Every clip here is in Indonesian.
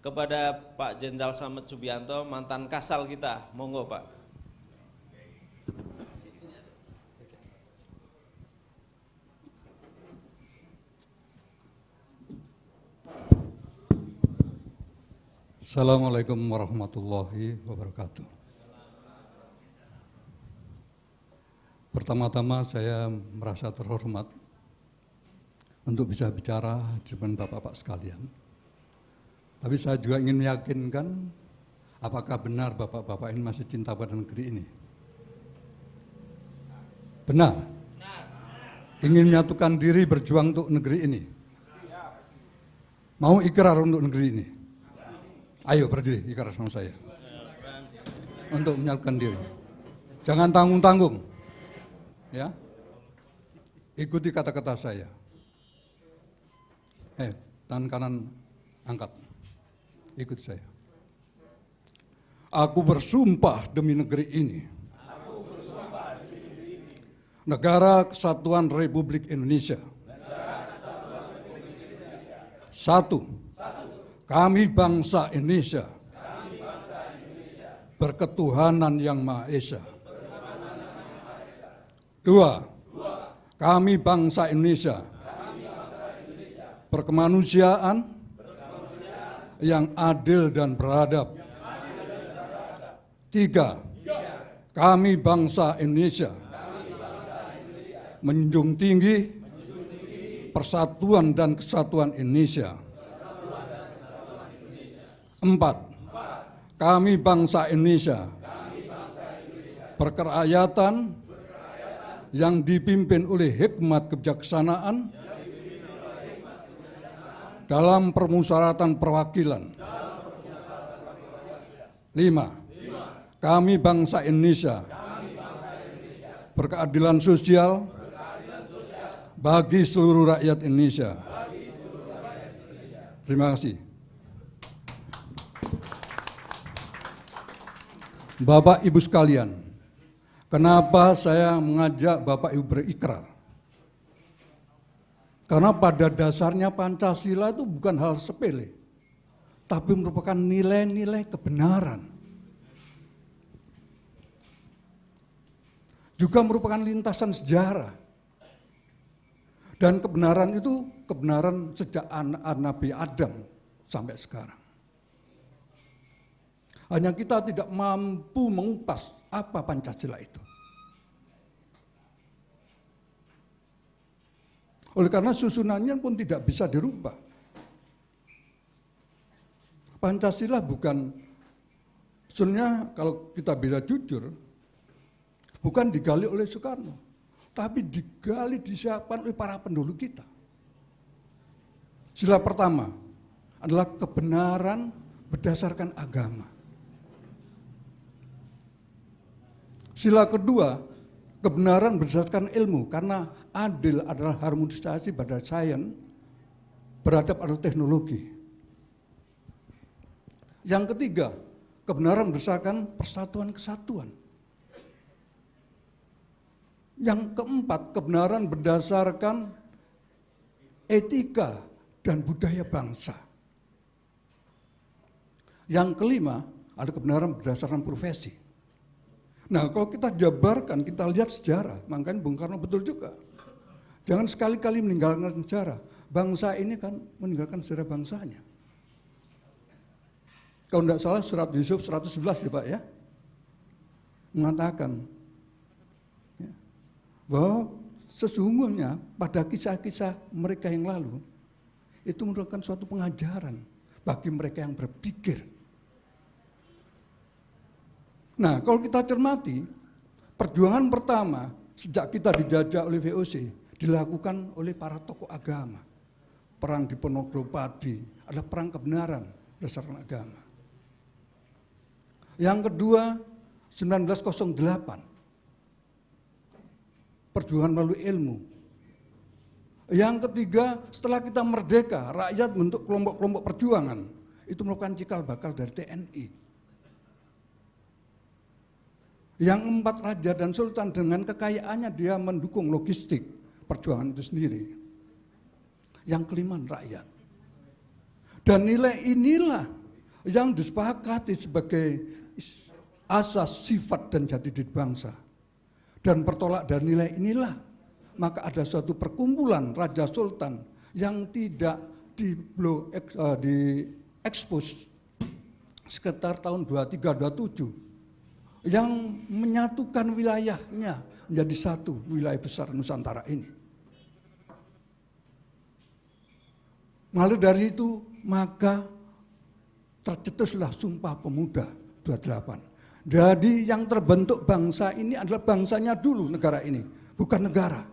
kepada Pak Jenderal Slamet Subianto, mantan Kasal kita. Monggo Pak. Assalamualaikum warahmatullahi wabarakatuh. Pertama-tama saya merasa terhormat untuk bisa bicara di depan Bapak-Bapak sekalian. Tapi saya juga ingin meyakinkan apakah benar Bapak-Bapak ini masih cinta pada negeri ini. Benar? Ingin menyatukan diri berjuang untuk negeri ini. Mau ikrar untuk negeri ini. Ayo berdiri, ikrar sama saya. Untuk menyatukan diri. Jangan tanggung-tanggung. Ya. Ikuti kata-kata saya. Tangan kanan angkat. Ikut saya. Aku bersumpah demi negeri ini. Negara Kesatuan Republik Indonesia. Satu. Kami bangsa Indonesia, berketuhanan yang Maha Esa. Dua, kami bangsa Indonesia, berkemanusiaan yang adil dan beradab. Tiga, kami bangsa Indonesia, menjunjung tinggi persatuan dan kesatuan Indonesia. Empat, kami bangsa Indonesia, berkerakyatan yang dipimpin oleh hikmat kebijaksanaan dalam permusyawaratan perwakilan. Lima, kami bangsa Indonesia, berkeadilan sosial bagi seluruh rakyat Indonesia. Terima kasih. Bapak Ibu sekalian, kenapa saya mengajak Bapak Ibu berikrar? Karena pada dasarnya Pancasila itu bukan hal sepele, tapi merupakan nilai-nilai kebenaran. Juga merupakan lintasan sejarah. Dan kebenaran itu kebenaran sejak Nabi Adam sampai sekarang. Hanya kita tidak mampu mengupas apa Pancasila itu. Oleh karena susunannya pun tidak bisa dirubah. Pancasila bukan, sebenarnya kalau kita bila jujur, bukan digali oleh Soekarno, tapi digali, disiapkan oleh para pendahulu kita. Sila pertama adalah kebenaran berdasarkan agama. Sila kedua, kebenaran berdasarkan ilmu, karena adil adalah harmonisasi pada sains, beradab adalah teknologi. Yang ketiga, kebenaran berdasarkan persatuan kesatuan. Yang keempat, kebenaran berdasarkan etika dan budaya bangsa. Yang kelima, ada kebenaran berdasarkan profesi. Nah, kalau kita jabarkan, kita lihat sejarah, makanya Bung Karno betul juga. Jangan sekali-kali meninggalkan sejarah. Bangsa ini kan meninggalkan sejarah bangsanya. Kalau tidak salah, surat Yusuf 111 ya Pak ya, mengatakan ya, bahwa sesungguhnya pada kisah-kisah mereka yang lalu, itu merupakan suatu pengajaran bagi mereka yang berpikir. Nah, kalau kita cermati, perjuangan pertama sejak kita dijajah oleh VOC dilakukan oleh para tokoh agama. Perang di Ponorogo adalah perang kebenaran berdasarkan agama. Yang kedua, 1908, perjuangan melalui ilmu. Yang ketiga, setelah kita merdeka, rakyat bentuk kelompok-kelompok perjuangan, itu merupakan cikal bakal dari TNI. Yang empat, raja dan sultan dengan kekayaannya dia mendukung logistik perjuangan itu sendiri. Yang kelima, rakyat. Dan nilai inilah yang disepakati sebagai asas sifat dan jati diri bangsa. Dan bertolak dari nilai inilah, maka ada suatu perkumpulan Raja Sultan yang tidak diekspos sekitar tahun 23-27 yang menyatukan wilayahnya menjadi satu wilayah besar Nusantara ini. Lalu dari itu maka tercetuslah Sumpah Pemuda 28. Jadi yang terbentuk bangsa ini adalah bangsanya dulu negara ini, bukan negara,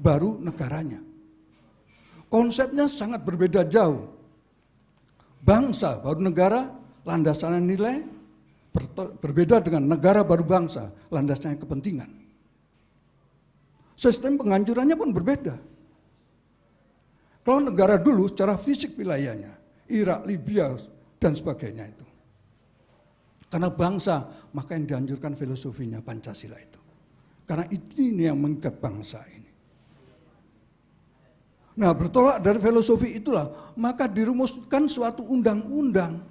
baru negaranya. Konsepnya sangat berbeda jauh. Bangsa baru negara, landasannya nilai, berbeda dengan negara baru bangsa, landasannya kepentingan. Sistem penghancurannya pun berbeda. Kalau negara dulu secara fisik wilayahnya, Irak, Libya, dan sebagainya itu. Karena bangsa, maka yang dianjurkan filosofinya Pancasila itu. Karena ini yang mengikat bangsa ini. Nah, bertolak dari filosofi itulah, maka dirumuskan suatu undang-undang.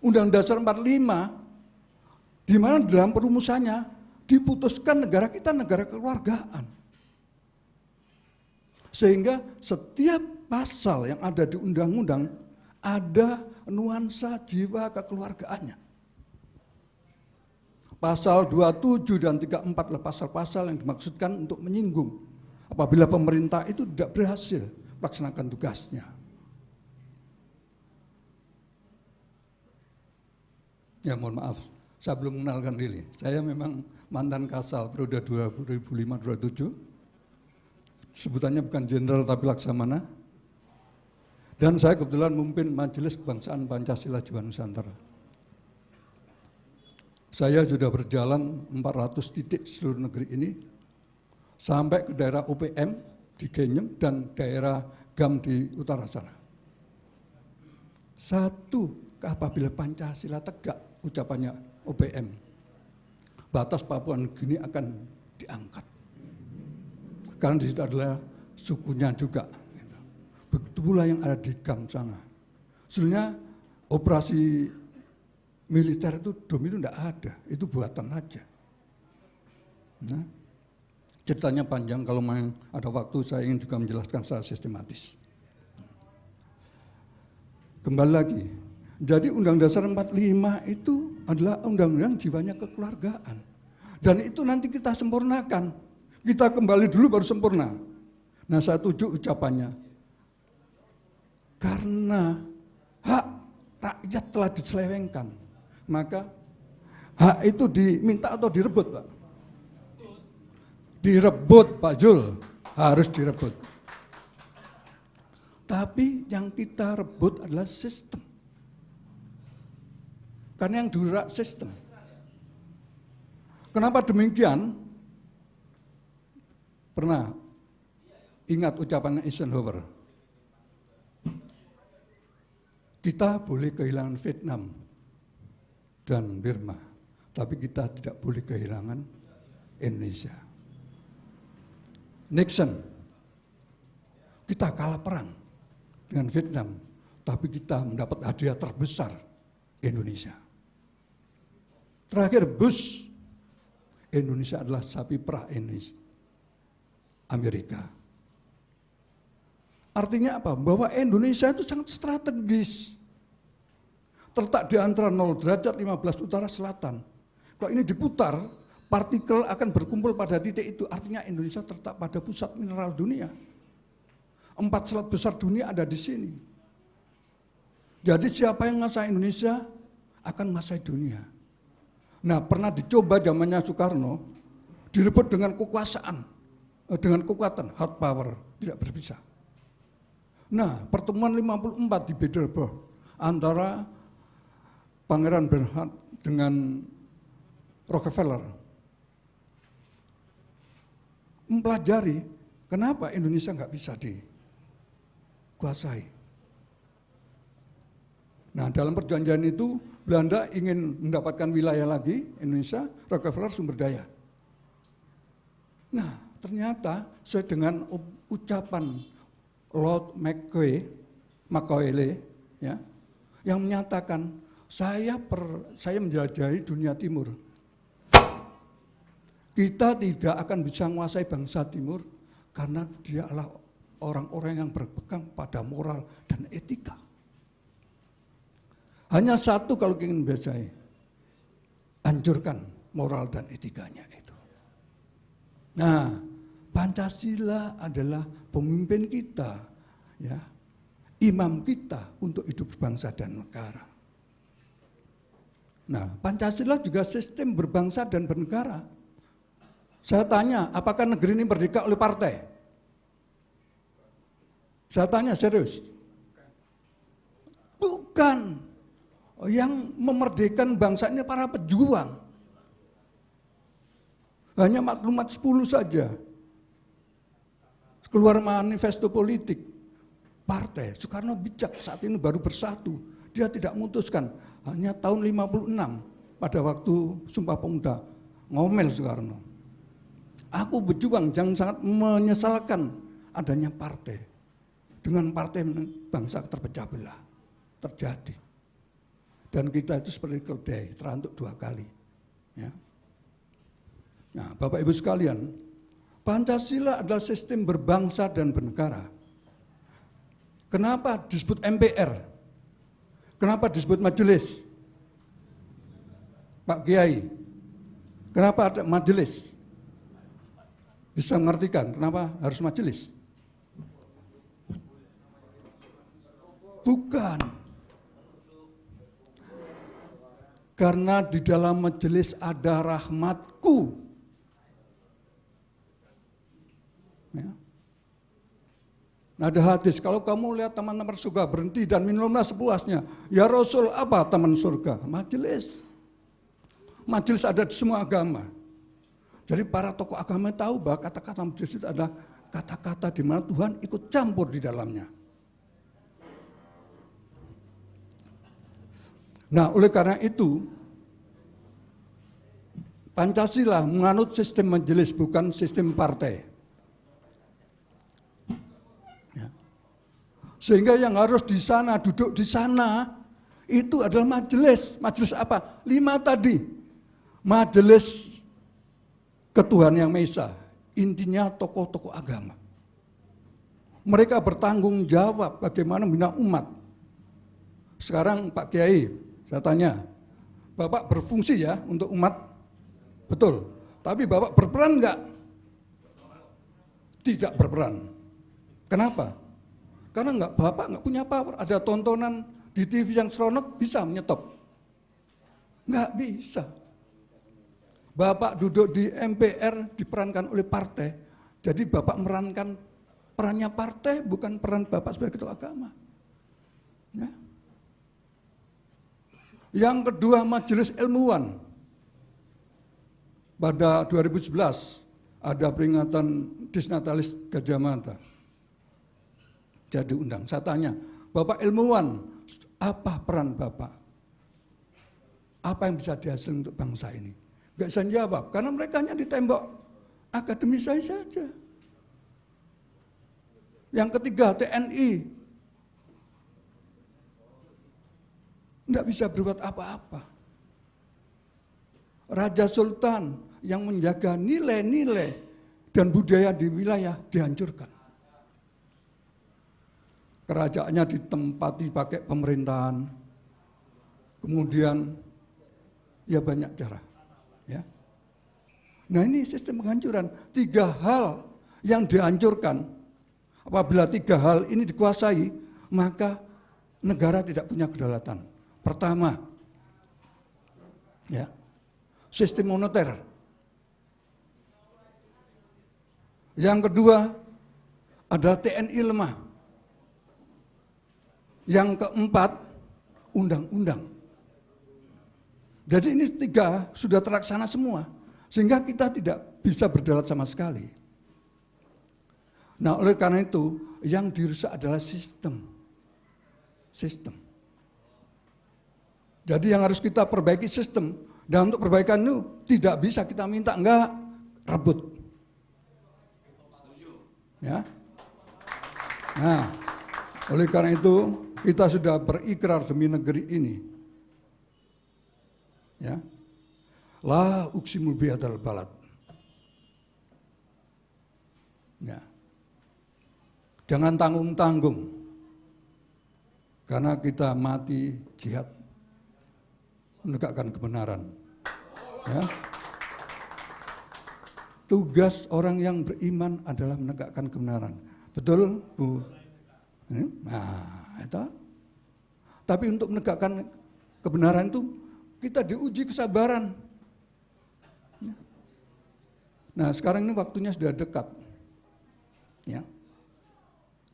Undang Dasar 45, di mana dalam perumusannya diputuskan negara kita negara kekeluargaan. Sehingga setiap pasal yang ada di undang-undang ada nuansa jiwa kekeluargaannya. Pasal 27 dan 34 adalah pasal-pasal yang dimaksudkan untuk menyinggung apabila pemerintah itu tidak berhasil melaksanakan tugasnya. Ya mohon maaf, saya belum mengenalkan diri. Saya memang mantan Kasal periode 2005-2007. Sebutannya bukan jenderal tapi laksamana. Dan saya kebetulan memimpin Majelis Kebangsaan Pancasila Jiwa Nusantara. Saya sudah berjalan 400 titik seluruh negeri ini, sampai ke daerah OPM di Genyem dan daerah GAM di utara sana. Satu, apabila Pancasila tegak, ucapannya OPM, batas Papua Nugini akan diangkat. Karena di situ adalah sukunya juga. Begitu pula yang ada di GAM sana. Sebenarnya operasi militer itu DOM itu tidak ada, itu buatan aja. Nah, ceritanya panjang, kalau ada waktu saya ingin juga menjelaskan secara sistematis. Kembali lagi, jadi Undang Dasar 45 itu adalah undang-undang jiwanya kekeluargaan. Dan itu nanti kita sempurnakan. Kita kembali dulu baru sempurna. Nah, saya tuju ucapannya. Karena hak rakyat telah diselewengkan, maka hak itu diminta atau direbut, Pak? Direbut, Pak Jul, harus direbut. Tapi yang kita rebut adalah sistem. Karena yang diurak sistem. Kenapa demikian? Pernah ingat ucapan Eisenhower? Kita boleh kehilangan Vietnam dan Burma, tapi kita tidak boleh kehilangan Indonesia. Nixon, kita kalah perang dengan Vietnam, tapi kita mendapat hadiah terbesar Indonesia. Terakhir Bush, Indonesia adalah sapi perah Indonesia. Amerika. Artinya apa? Bahwa Indonesia itu sangat strategis. Terletak di antara 0 derajat 15 utara selatan. Kalau ini diputar, partikel akan berkumpul pada titik itu. Artinya Indonesia terletak pada pusat mineral dunia. 4 selat besar dunia ada di sini. Jadi siapa yang menguasai Indonesia akan menguasai dunia. Nah, pernah dicoba zamannya Soekarno, direbut dengan kekuasaan. Dengan kekuatan, hard power, tidak berpisah. Nah, pertemuan 54 di Middelburg antara Pangeran Bernhard dengan Rockefeller mempelajari kenapa Indonesia nggak bisa dikuasai. Nah, dalam perjanjian itu Belanda ingin mendapatkan wilayah lagi Indonesia, Rockefeller sumber daya. Nah, ternyata sesuai dengan ucapan Lord Macaulay, ya, yang menyatakan saya menjelajahi dunia timur. Kita tidak akan bisa menguasai bangsa timur karena dia adalah orang-orang yang berpegang pada moral dan etika. Hanya satu kalau ingin menguasai, hancurkan moral dan etikanya itu. Nah, Pancasila adalah pemimpin kita, ya, imam kita untuk hidup berbangsa dan negara. Nah, Pancasila juga sistem berbangsa dan bernegara. Saya tanya, apakah negeri ini merdeka oleh partai? Saya tanya serius. Bukan. Yang memerdekakan bangsa ini para pejuang. Hanya maklumat 10 saja. Keluar manifesto politik. Partai, Soekarno bijak saat ini baru bersatu. Dia tidak memutuskan. Hanya tahun 56 pada waktu Sumpah Pemuda. Ngomel Soekarno. Aku berjuang, jangan sangat menyesalkan adanya partai. Dengan partai bangsa terpecah belah. Terjadi. Dan kita itu seperti keledai, terantuk 2 kali. Ya. Nah, Bapak Ibu sekalian, Pancasila adalah sistem berbangsa dan bernegara. Kenapa disebut MPR? Kenapa disebut majelis? Pak Kiai, kenapa ada majelis? Bisa mengertikan kenapa harus majelis? Bukan. Karena di dalam majelis ada rahmatku. Ya. Nah, ada hadis, kalau kamu lihat teman-teman surga berhenti dan minumlah sepuasnya. Ya Rasul, apa teman surga? Majelis. Majelis ada di semua agama. Jadi para tokoh agama tahu bahwa kata-kata majelis itu adalah kata-kata di mana Tuhan ikut campur di dalamnya. Nah, oleh karena itu, Pancasila menganut sistem majelis, bukan sistem partai. Ya. Sehingga yang harus di sana, duduk di sana, itu adalah majelis. Majelis apa? 5 tadi. Majelis Ketuhanan Yang Maha Esa. Intinya tokoh-tokoh agama. Mereka bertanggung jawab bagaimana membina umat. Sekarang Pak Kiai, saya tanya, Bapak berfungsi ya untuk umat? Betul. Tapi Bapak berperan enggak? Tidak berperan. Kenapa? Karena Bapak enggak punya power. Ada tontonan di TV yang seronok bisa menyetop. Enggak bisa. Bapak duduk di MPR diperankan oleh partai. Jadi Bapak merankan perannya partai, bukan peran Bapak sebagai ketua agama. Ya. Yang kedua, majelis ilmuwan. Pada 2011 ada peringatan Disnatalis Gajah Mada. Jadi diundang. Saya tanya, Bapak ilmuwan, apa peran Bapak? Apa yang bisa dihasilkan untuk bangsa ini? Enggak bisa jawab, karena mereka hanya di tembok akademis saja. Yang ketiga, TNI. Enggak bisa berbuat apa-apa. Raja Sultan yang menjaga nilai-nilai dan budaya di wilayah dihancurkan. Kerajaannya ditempati pakai pemerintahan. Kemudian ya banyak cara. Ya. Nah, ini sistem penghancuran. 3 hal yang dihancurkan. Apabila 3 hal ini dikuasai, maka negara tidak punya kedaulatan. Pertama, ya, sistem moneter. Yang kedua adalah TNI lemah. Yang keempat, undang-undang. Jadi ini 3 sudah terlaksana semua, sehingga kita tidak bisa berdaulat sama sekali. Nah, oleh karena itu, yang dirusak adalah sistem. Sistem. Jadi yang harus kita perbaiki sistem, dan untuk perbaikan itu tidak bisa kita minta, enggak, rebut. Ya. Nah, oleh karena itu, kita sudah berikrar demi negeri ini. Ya. La uqsimu bihadzal balad. Ya. Jangan tanggung-tanggung. Karena kita mati jihad menegakkan kebenaran. Ya. Tugas orang yang beriman adalah menegakkan kebenaran. Betul, Bu? Nah, itu. Tapi untuk menegakkan kebenaran itu kita diuji kesabaran. Nah, sekarang ini waktunya sudah dekat. Ya.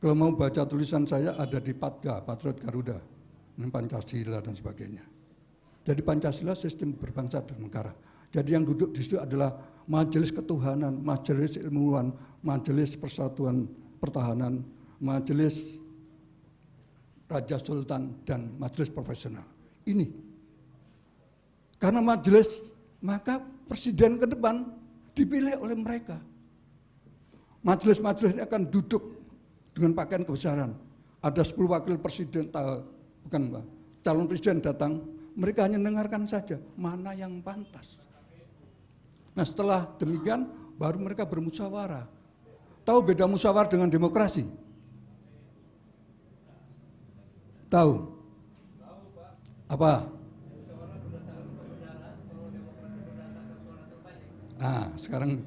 Kalau mau baca tulisan saya ada di Patga, Patriot Garuda, Pancasila dan sebagainya. Jadi Pancasila sistem berbangsa dan negara. Jadi yang duduk di situ adalah Majelis Ketuhanan, Majelis Ilmuwan, Majelis Persatuan Pertahanan, Majelis Raja Sultan, dan Majelis Profesional. Ini. Karena majelis, maka presiden ke depan dipilih oleh mereka. Majelis-majelis ini akan duduk dengan pakaian kebesaran. Ada 10 wakil presiden, bukan Pak, calon presiden datang, mereka hanya dengarkan saja mana yang pantas. Nah setelah demikian baru mereka bermusyawarah. Tahu beda musyawarah dengan demokrasi? Tahu? Apa? Ah, sekarang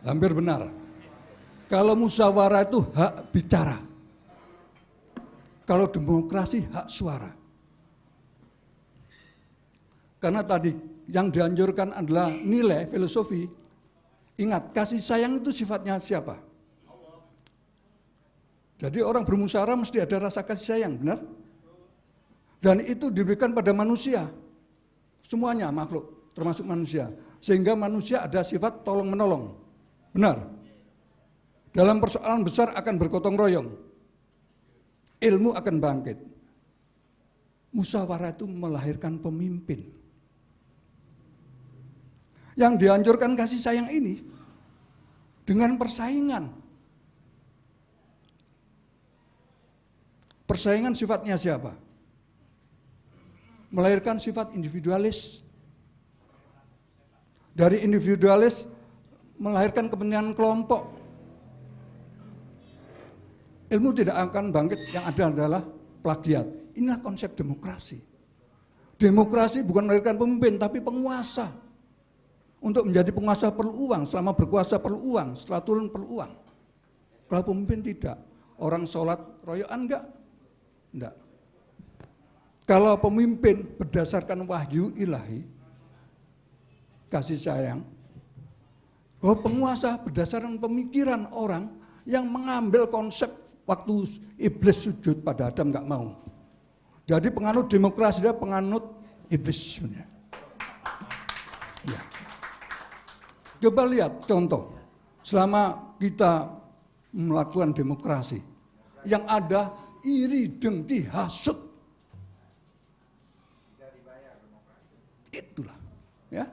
hampir benar. Kalau musyawarah itu hak bicara. Kalau demokrasi hak suara. Karena tadi yang dianjurkan adalah nilai filosofi. Ingat, kasih sayang itu sifatnya siapa? Jadi orang bermusyawarah mesti ada rasa kasih sayang, benar? Dan itu diberikan pada manusia. Semuanya makhluk, termasuk manusia. Sehingga manusia ada sifat tolong-menolong. Benar? Dalam persoalan besar akan bergotong royong. Ilmu akan bangkit. Musyawarah itu melahirkan pemimpin. Yang dianjurkan kasih sayang ini dengan persaingan. Persaingan sifatnya siapa? Melahirkan sifat individualis. Dari individualis melahirkan kepentingan kelompok. Ilmu tidak akan bangkit, yang ada adalah plagiat. Inilah konsep demokrasi. Demokrasi bukan melahirkan pemimpin, tapi penguasa. Untuk menjadi penguasa perlu uang, selama berkuasa perlu uang, setelah turun perlu uang. Kalau pemimpin tidak. Orang sholat royoan enggak? Enggak. Kalau pemimpin berdasarkan wahyu ilahi, kasih sayang, kalau penguasa berdasarkan pemikiran orang yang mengambil konsep waktu iblis sujud pada Adam enggak mau. Jadi penganut demokrasi dia penganut iblis sebenarnya. Ya. Coba lihat contoh, selama kita melakukan demokrasi, yang ada iri, dengki, hasut. Itulah, ya.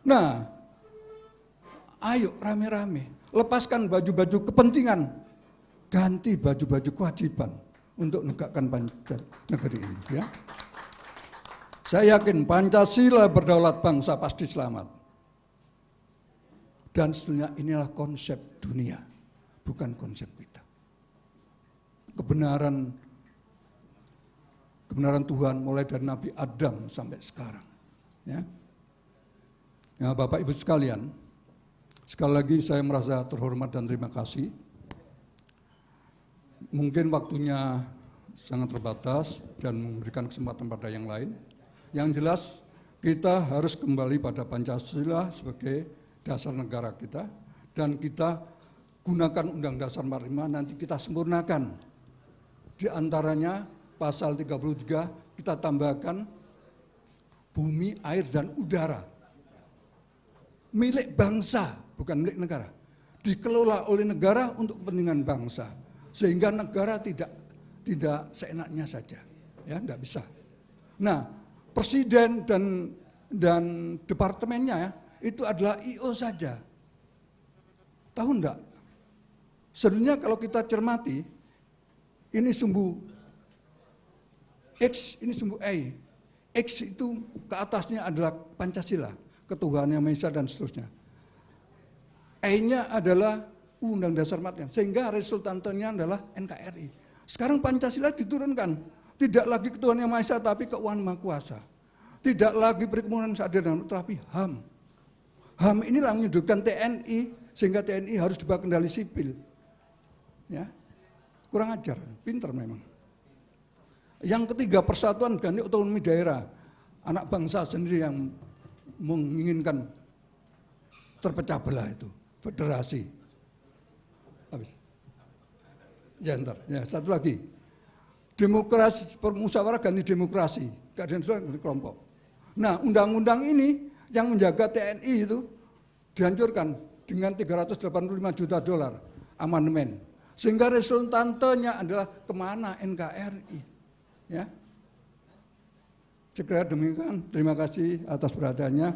Nah, ayo rame-rame, lepaskan baju-baju kepentingan, ganti baju-baju kewajiban untuk menegakkan negeri ini. Ya. Saya yakin Pancasila berdaulat bangsa pasti selamat. Dan sebenarnya inilah konsep dunia, bukan konsep kita. Kebenaran Tuhan mulai dari Nabi Adam sampai sekarang. Ya. Nah, Bapak Ibu sekalian, sekali lagi saya merasa terhormat dan terima kasih. Mungkin waktunya sangat terbatas dan memberikan kesempatan pada yang lain. Yang jelas kita harus kembali pada Pancasila sebagai dasar negara kita, dan kita gunakan Undang Dasar 45, nanti kita sempurnakan. Di antaranya pasal 33 kita tambahkan bumi, air, dan udara. Milik bangsa, bukan milik negara. Dikelola oleh negara untuk kepentingan bangsa. Sehingga negara tidak seenaknya saja. Ya, tidak bisa. Nah, presiden dan departemennya ya, itu adalah I.O. saja. Tahu enggak? Sebenarnya kalau kita cermati, ini sumbu X ini sumbu E. X itu ke atasnya adalah Pancasila, Ketuhanan Yang Maha Esa dan seterusnya. E-nya adalah Undang Dasar 45, sehingga resultantenya adalah NKRI. Sekarang Pancasila diturunkan, tidak lagi Ketuhanan Yang Maha Esa tapi keuangan Maha Kuasa. Tidak lagi perkebunan seadil dan tapi HAM. HAM inilah menyudutkan TNI, sehingga TNI harus dibawa kendali sipil. Ya, kurang ajar, pinter memang. Yang ketiga, persatuan ganti otonomi daerah. Anak bangsa sendiri yang menginginkan terpecah belah itu, federasi. Habis. Ya, ntar. Ya, satu lagi. Demokrasi, musyawarah ganti demokrasi. Keadilan sosial ganti kelompok. Nah, undang-undang ini yang menjaga TNI itu dihancurkan dengan 385 juta dolar amandemen. Sehingga resultantenya adalah kemana NKRI. Ya, segera demikian. Terima kasih atas perhatiannya.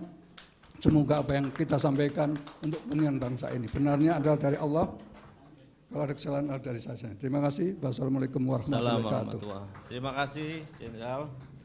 Semoga apa yang kita sampaikan untuk kepentingan bangsa ini benarnya adalah dari Allah. Kalau ada kesalahan adalah dari saya. Terima kasih. Wassalamualaikum warahmatullahi wabarakatuh. Terima kasih, Jenderal.